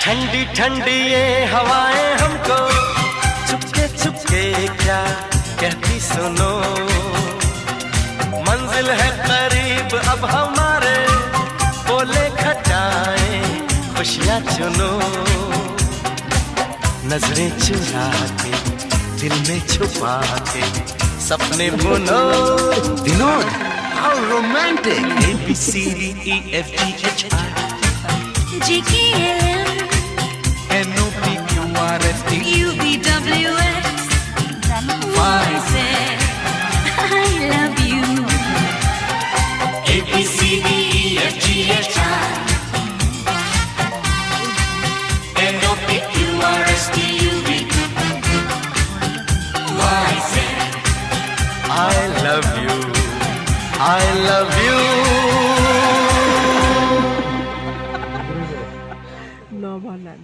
ठंडी ठंडी ये हवाएं हमको चुपके चुपके क्या कहती सुनो, मंजिल है करीब अब हमारे, बोले खटाए खुशियाँ चुनो। नजरें चुरा के दिल में छुपा के सपने बुनो। Vinod, how romantic! A, B, C, D, E, F, G, H, I, G, K, L, M, N, O, P, Q, R, S, T, U, V, W, X, Y, Z. I love you. A, B, C, D, E, F, G, H, I, N, O, P, Q, R, S, T, U, V, Y, Z. I love you, I love you. No, man, I'm